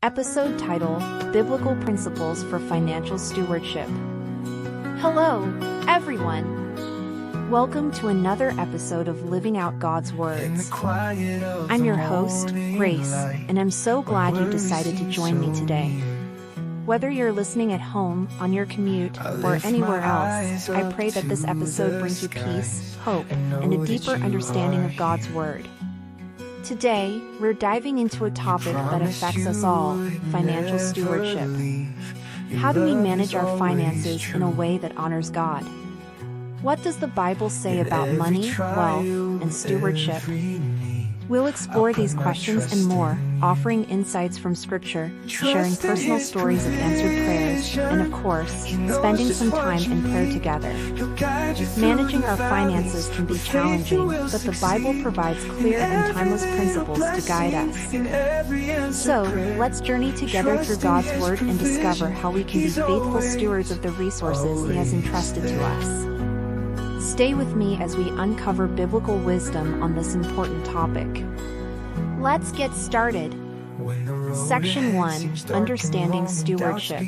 Episode title, Biblical Principles for Financial Stewardship. Hello, everyone. Welcome to another episode of Living Out God's Words. I'm your host, Grace, and I'm so glad you decided to join me today. Whether you're listening at home, on your commute, or anywhere else, I pray that this episode brings you peace, hope, and a deeper understanding of God's Word. Today, we're diving into a topic that affects us all, financial stewardship. How do we manage our finances in a way that honors God? What does the Bible say about money, wealth, and stewardship? We'll explore these questions and more, offering insights from Scripture, sharing personal stories of answered prayers, and of course, spending some time in prayer together. Managing our finances can be challenging, but the Bible provides clear and timeless principles to guide us. So, let's journey together through God's Word and discover how we can be faithful stewards of the resources He has entrusted to us. Stay with me as we uncover biblical wisdom on this important topic. Let's get started. Section 1, Understanding Stewardship.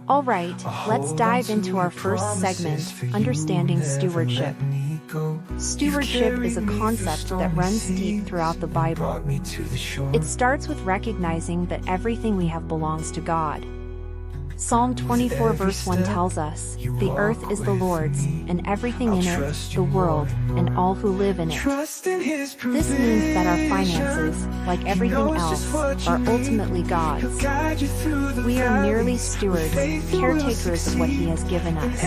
Alright, let's dive into our first segment, Understanding Stewardship. Stewardship is a concept that runs deep throughout the Bible. It starts with recognizing that everything we have belongs to God. Psalm 24 verse 1 tells us, "The earth is the Lord's, and everything in it, the world, and all who live in it." This means that our finances, like everything else, are ultimately God's. We are merely stewards, caretakers of what He has given us.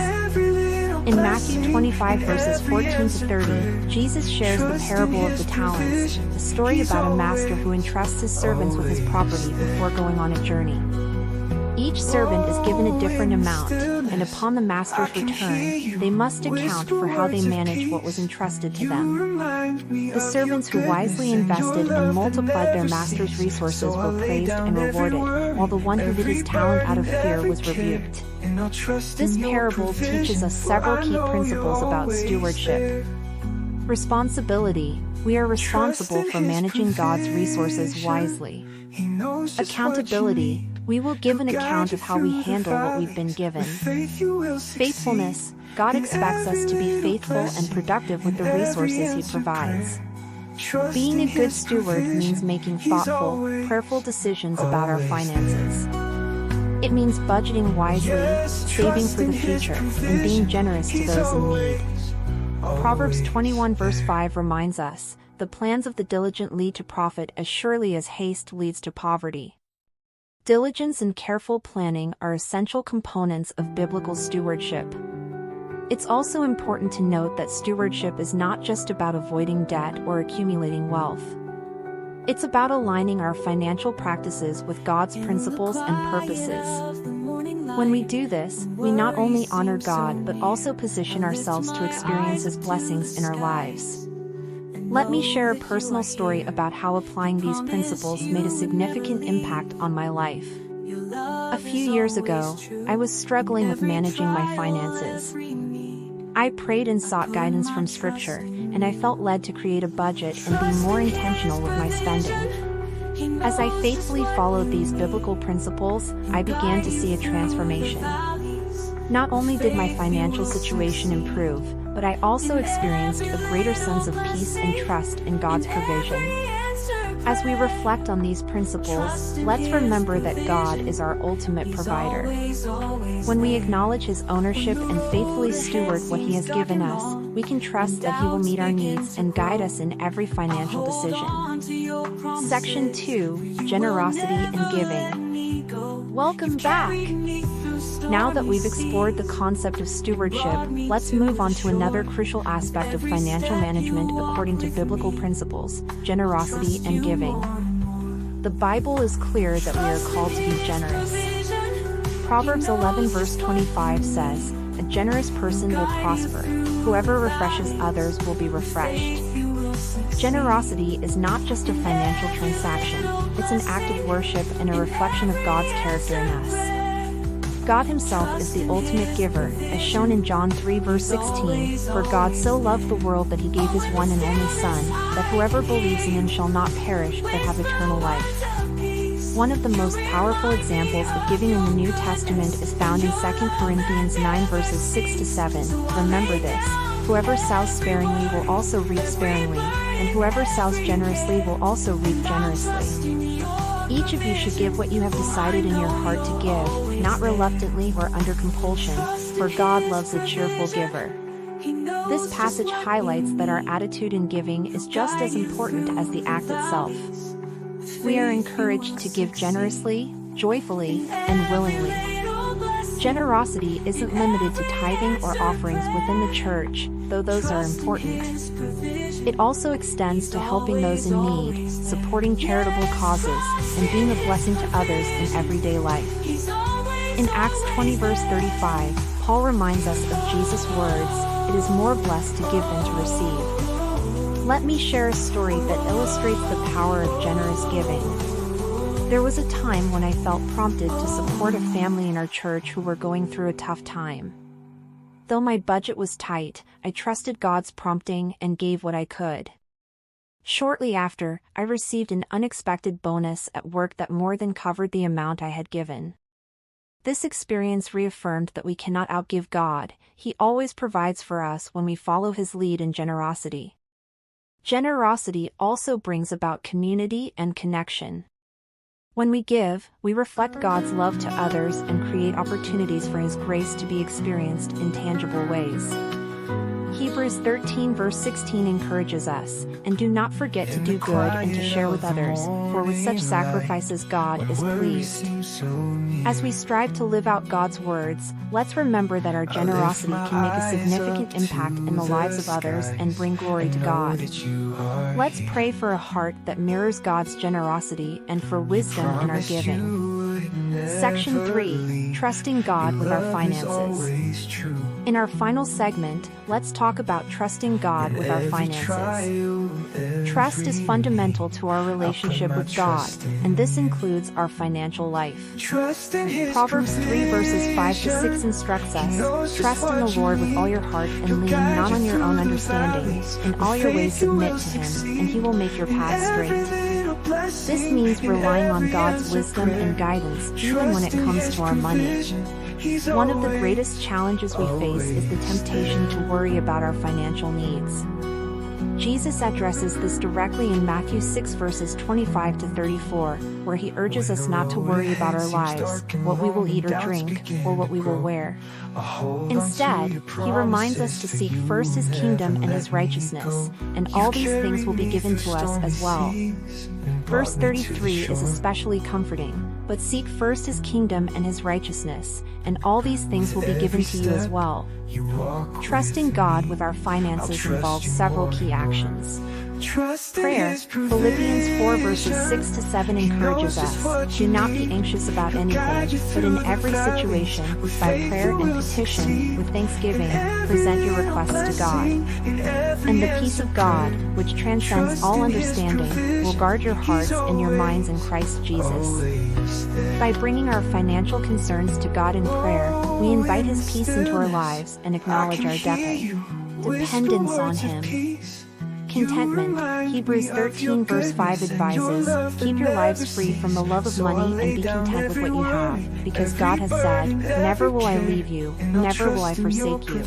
In Matthew 25 verses 14 to 30, Jesus shares the parable of the talents, a story about a master who entrusts his servants with his property before going on a journey. Each servant is given a different amount, and upon the master's return, they must account for how they manage what was entrusted to them. The servants who wisely invested and multiplied their master's resources were praised and rewarded, while the one who hid his talent out of fear was rebuked. This parable teaches us several key principles about stewardship. Responsibility. We are responsible for managing God's resources wisely. Accountability. We will give an account of how we handle what we've been given. Faithfulness. God expects us to be faithful and productive with the resources He provides. Being a good steward means making thoughtful, prayerful decisions about our finances. It means budgeting wisely, saving for the future, and being generous to those in need. Proverbs 21 verse 5 reminds us, "The plans of the diligent lead to profit as surely as haste leads to poverty." Diligence and careful planning are essential components of biblical stewardship. It's also important to note that stewardship is not just about avoiding debt or accumulating wealth. It's about aligning our financial practices with God's principles and purposes. When we do this, we not only honor God but also position ourselves to experience His blessings in our lives. Let me share a personal story about how applying these principles made a significant impact on my life. A few years ago, I was struggling with managing my finances. I prayed and sought guidance from Scripture, and I felt led to create a budget and be more intentional with my spending. As I faithfully followed these biblical principles, I began to see a transformation. Not only did my financial situation improve, but I also experienced a greater sense of peace and trust in God's provision. As we reflect on these principles, let's remember that God is our ultimate provider. When we acknowledge His ownership and faithfully steward what He has given us, we can trust that He will meet our needs and guide us in every financial decision. Section 2, Generosity and Giving. Welcome back! Now that we've explored the concept of stewardship, let's move on to another crucial aspect of financial management according to biblical principles, generosity and giving. The Bible is clear that we are called to be generous. Proverbs 11 verse 25 says, "A generous person will prosper. Whoever refreshes others will be refreshed." Generosity is not just a financial transaction, it's an act of worship and a reflection of God's character in us. God Himself is the ultimate giver, as shown in John 3 verse 16, "For God so loved the world that He gave His one and only Son, that whoever believes in Him shall not perish but have eternal life." One of the most powerful examples of giving in the New Testament is found in 2 Corinthians 9 verses 6 to 7. Remember this: whoever sows sparingly will also reap sparingly, and whoever sows generously will also reap generously. Each of you should give what you have decided in your heart to give, not reluctantly or under compulsion, for God loves a cheerful giver. This passage highlights that our attitude in giving is just as important as the act itself. We are encouraged to give generously, joyfully, and willingly. Generosity isn't limited to tithing or offerings within the church, though those are important. It also extends to helping those in need, supporting charitable causes, and being a blessing to others in everyday life. In Acts 20 verse 35, Paul reminds us of Jesus' words, "It is more blessed to give than to receive." Let me share a story that illustrates the power of generous giving. There was a time when I felt prompted to support a family in our church who were going through a tough time. Though my budget was tight, I trusted God's prompting and gave what I could. Shortly after, I received an unexpected bonus at work that more than covered the amount I had given. This experience reaffirmed that we cannot outgive God. He always provides for us when we follow His lead in generosity. Generosity also brings about community and connection. When we give, we reflect God's love to others and create opportunities for His grace to be experienced in tangible ways. Hebrews 13 verse 16 encourages us, "And do not forget to do good and to share with others, for with such sacrifices God is pleased." As we strive to live out God's words, let's remember that our generosity can make a significant impact in the lives of others and bring glory to God. Let's pray for a heart that mirrors God's generosity and for wisdom in our giving. Section 3. Trusting God with our finances. In our final segment, let's talk about trusting God with our finances. Trust is fundamental to our relationship with God, and this includes our financial life. Proverbs 3 verses 5 to 6 instructs us, "Trust in the Lord with all your heart and lean not on your own understanding. In all your ways submit to Him, and He will make your paths straight." This means relying on God's wisdom and guidance even when it comes to our money. One of the greatest challenges we face is the temptation to worry about our financial needs. Jesus addresses this directly in Matthew 6 verses 25 to 34, where He urges us not to worry about our lives, what we will eat or drink, or what we will wear. Instead, He reminds us to seek first His kingdom and His righteousness, and all these things will be given to us as well. Verse 33 is especially comforting, "But seek first His kingdom and His righteousness, and all these things will be given to you as well." Trusting God with our finances involves several key actions. Prayer. Philippians 4 verses 6 to 7 encourages us, "Do not be anxious about anything, but in every situation, by prayer and petition, with thanksgiving, present your requests to God. And the peace of God, which transcends all understanding, will guard your hearts and your minds in Christ Jesus." By bringing our financial concerns to God in prayer, we invite His peace into our lives and acknowledge our dependence on Him. Contentment. Hebrews 13 verse 5 advises, "Keep your lives free from the love of money and be content with what you have, because God has said, 'Never will I leave you, never will I forsake you.'"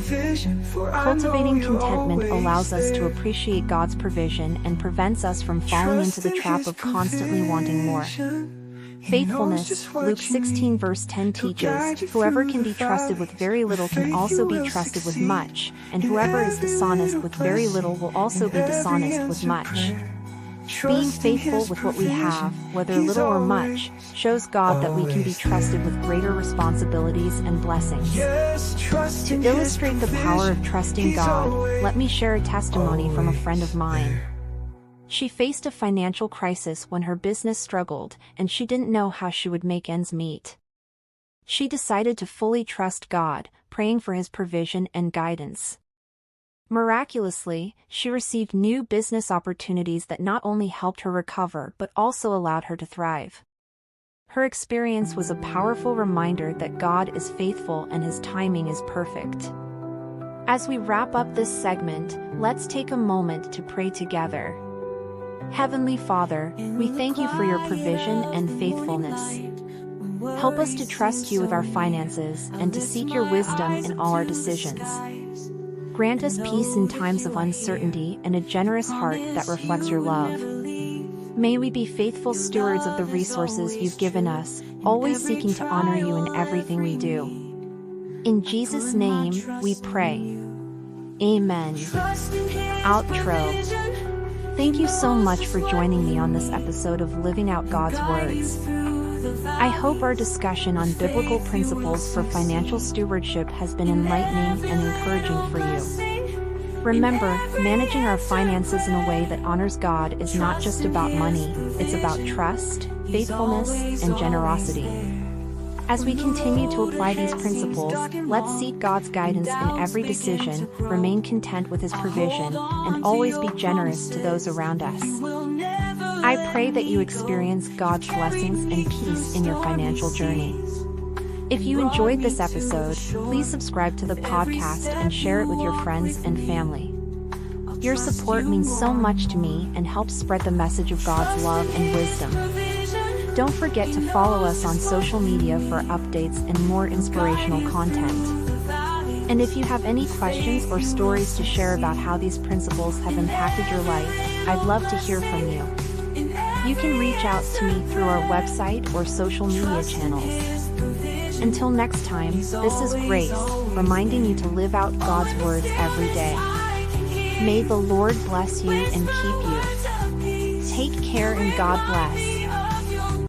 Cultivating contentment allows us to appreciate God's provision and prevents us from falling into the trap of constantly wanting more. Faithfulness. Luke 16 verse 10 teaches, "Whoever can be trusted with very little can also be trusted with much, and whoever is dishonest with very little will also be dishonest with much." Being faithful with what we have, whether little or much, shows God that we can be trusted with greater responsibilities and blessings. To illustrate the power of trusting God, let me share a testimony from a friend of mine. She faced a financial crisis when her business struggled, and she didn't know how she would make ends meet. She decided to fully trust God, praying for His provision and guidance. Miraculously, she received new business opportunities that not only helped her recover but also allowed her to thrive. Her experience was a powerful reminder that God is faithful and His timing is perfect. As we wrap up this segment, let's take a moment to pray together. Heavenly Father, we thank you for your provision and faithfulness. Help us to trust you with our finances and to seek your wisdom in all our decisions. Grant us peace in times of uncertainty and a generous heart that reflects your love. May we be faithful stewards of the resources you've given us, always seeking to honor you in everything we do. In Jesus' name, we pray. Amen. Outro. Thank you so much for joining me on this episode of Living Out God's Words. I hope our discussion on biblical principles for financial stewardship has been enlightening and encouraging for you. Remember, managing our finances in a way that honors God is not just about money, it's about trust, faithfulness, and generosity. As we continue to apply these principles, let's seek God's guidance in every decision, remain content with His provision, and always be generous to those around us. I pray that you experience God's blessings and peace in your financial journey. If you enjoyed this episode, please subscribe to the podcast and share it with your friends and family. Your support means so much to me and helps spread the message of God's love and wisdom. Don't forget to follow us on social media for updates and more inspirational content. And if you have any questions or stories to share about how these principles have impacted your life, I'd love to hear from you. You can reach out to me through our website or social media channels. Until next time, this is Grace, reminding you to live out God's words every day. May the Lord bless you and keep you. Take care and God bless.